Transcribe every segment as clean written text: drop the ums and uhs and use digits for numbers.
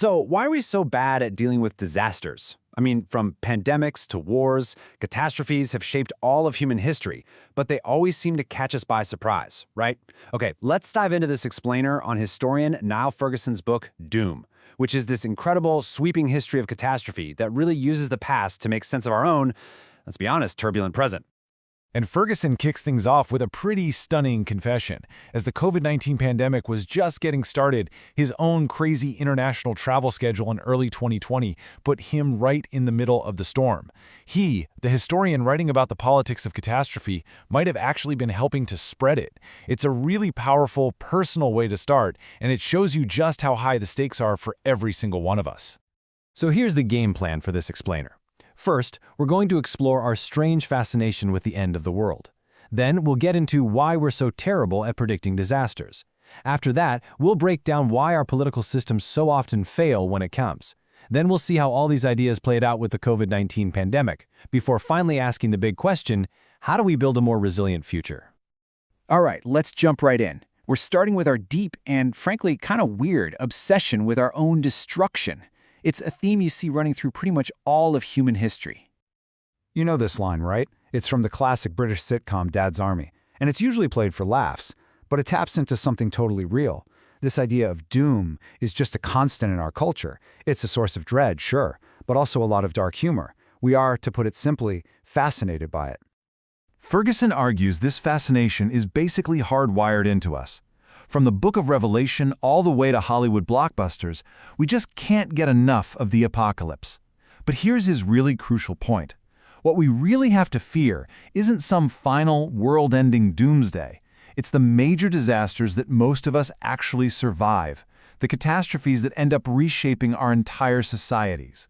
So why are we so bad at dealing with disasters? I mean, from pandemics to wars, catastrophes have shaped all of human history, but they always seem to catch us by surprise, right? Okay, let's dive into this explainer on historian Niall Ferguson's book, Doom, which is this incredible, sweeping history of catastrophe that really uses the past to make sense of our own, let's be honest, turbulent present. And Ferguson kicks things off with a pretty stunning confession. As the COVID-19 pandemic was just getting started, his own crazy international travel schedule in early 2020 put him right in the middle of the storm. He, the historian writing about the politics of catastrophe, might have actually been helping to spread it. It's a really powerful, personal way to start, and it shows you just how high the stakes are for every single one of us. So here's the game plan for this explainer. First, we're going to explore our strange fascination with the end of the world. Then we'll get into why we're so terrible at predicting disasters. After that, we'll break down why our political systems so often fail when it comes. Then we'll see how all these ideas played out with the COVID-19 pandemic, before finally asking the big question, how do we build a more resilient future? All right, let's jump right in. We're starting with our deep and, frankly, kind of weird obsession with our own destruction. It's a theme you see running through pretty much all of human history. You know this line, right? It's from the classic British sitcom Dad's Army, and it's usually played for laughs, but it taps into something totally real. This idea of doom is just a constant in our culture. It's a source of dread, sure, but also a lot of dark humor. We are, to put it simply, fascinated by it. Ferguson argues this fascination is basically hardwired into us. From the Book of Revelation all the way to Hollywood blockbusters, we just can't get enough of the apocalypse. But here's his really crucial point. What we really have to fear isn't some final, world-ending doomsday. It's the major disasters that most of us actually survive, the catastrophes that end up reshaping our entire societies.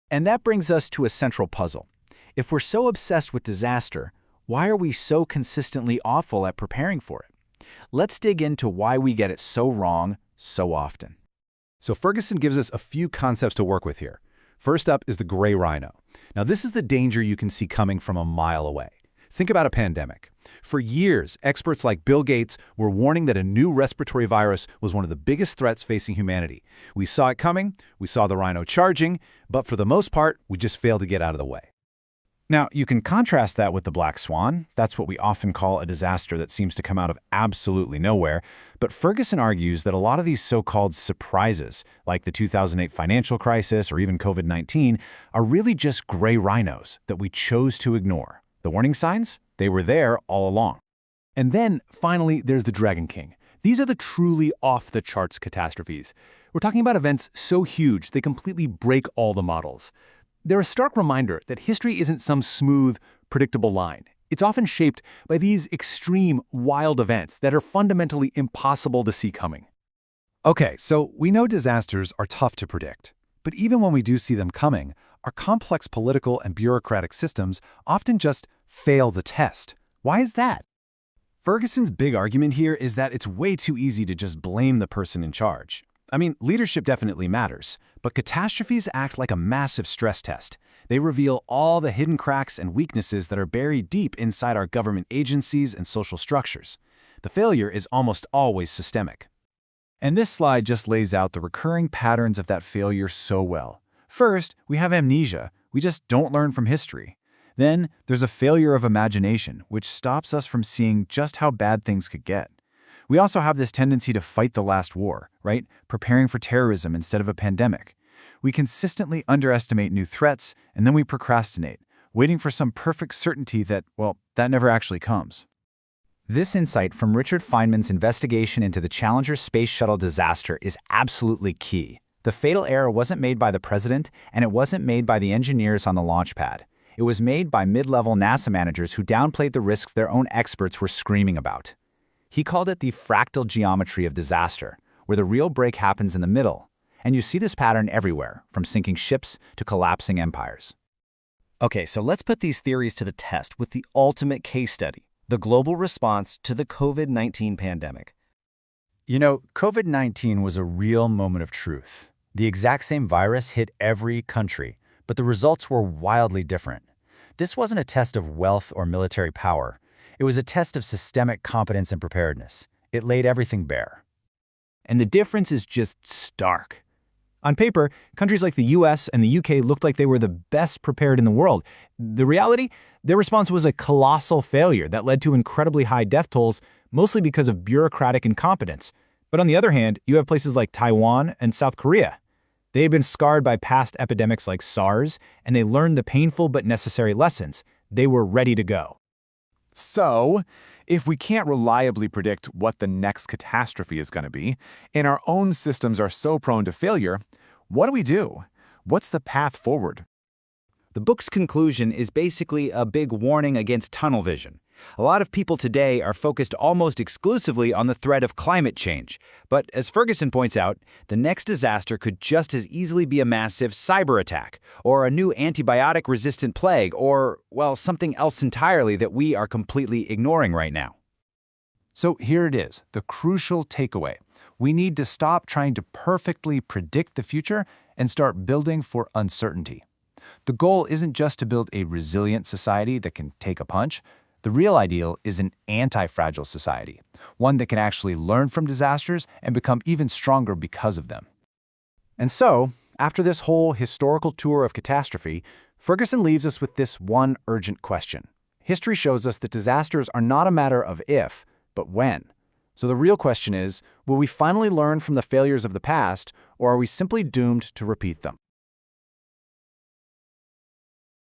And that brings us to a central puzzle. If we're so obsessed with disaster, why are we so consistently awful at preparing for it? Let's dig into why we get it so wrong so often. So Ferguson gives us a few concepts to work with here. First up is the gray rhino. Now this is the danger you can see coming from a mile away. Think about a pandemic. For years, experts like Bill Gates were warning that a new respiratory virus was one of the biggest threats facing humanity. We saw it coming, we saw the rhino charging, but for the most part, we just failed to get out of the way. Now, you can contrast that with the black swan. That's what we often call a disaster that seems to come out of absolutely nowhere. But Ferguson argues that a lot of these so-called surprises, like the 2008 financial crisis or even COVID-19, are really just gray rhinos that we chose to ignore. The warning signs? They were there all along. And then, finally, there's the Dragon King. These are the truly off-the-charts catastrophes. We're talking about events so huge they completely break all the models. They're a stark reminder that history isn't some smooth, predictable line. It's often shaped by these extreme, wild events that are fundamentally impossible to see coming. Okay, so we know disasters are tough to predict. But even when we do see them coming, our complex political and bureaucratic systems often just fail the test. Why is that? Ferguson's big argument here is that it's way too easy to just blame the person in charge. I mean, leadership definitely matters, but catastrophes act like a massive stress test. They reveal all the hidden cracks and weaknesses that are buried deep inside our government agencies and social structures. The failure is almost always systemic. And this slide just lays out the recurring patterns of that failure so well. First, we have amnesia. We just don't learn from history. Then, there's a failure of imagination, which stops us from seeing just how bad things could get. We also have this tendency to fight the last war, right? Preparing for terrorism instead of a pandemic. We consistently underestimate new threats, and then we procrastinate, waiting for some perfect certainty that, well, that never actually comes. This insight from Richard Feynman's investigation into the Challenger space shuttle disaster is absolutely key. The fatal error wasn't made by the president, and it wasn't made by the engineers on the launch pad. It was made by mid-level NASA managers who downplayed the risks their own experts were screaming about. He called it the fractal geometry of disaster, where the real break happens in the middle. And you see this pattern everywhere, from sinking ships to collapsing empires. Okay, so let's put these theories to the test with the ultimate case study, the global response to the COVID-19 pandemic. You know, COVID-19 was a real moment of truth. The exact same virus hit every country, but the results were wildly different. This wasn't a test of wealth or military power. It was a test of systemic competence and preparedness. It laid everything bare. And the difference is just stark. On paper, countries like the US and the UK looked like they were the best prepared in the world. The reality? Their response was a colossal failure that led to incredibly high death tolls, mostly because of bureaucratic incompetence. But on the other hand, you have places like Taiwan and South Korea. They had been scarred by past epidemics like SARS, and they learned the painful but necessary lessons. They were ready to go. So, if we can't reliably predict what the next catastrophe is going to be, and our own systems are so prone to failure, what do we do? What's the path forward? The book's conclusion is basically a big warning against tunnel vision. A lot of people today are focused almost exclusively on the threat of climate change. But as Ferguson points out, the next disaster could just as easily be a massive cyber attack, or a new antibiotic-resistant plague, or, well, something else entirely that we are completely ignoring right now. So here it is, the crucial takeaway. We need to stop trying to perfectly predict the future and start building for uncertainty. The goal isn't just to build a resilient society that can take a punch. The real ideal is an anti-fragile society, one that can actually learn from disasters and become even stronger because of them. And so, after this whole historical tour of catastrophe, Ferguson leaves us with this one urgent question. History shows us that disasters are not a matter of if, but when. So the real question is, will we finally learn from the failures of the past, or are we simply doomed to repeat them?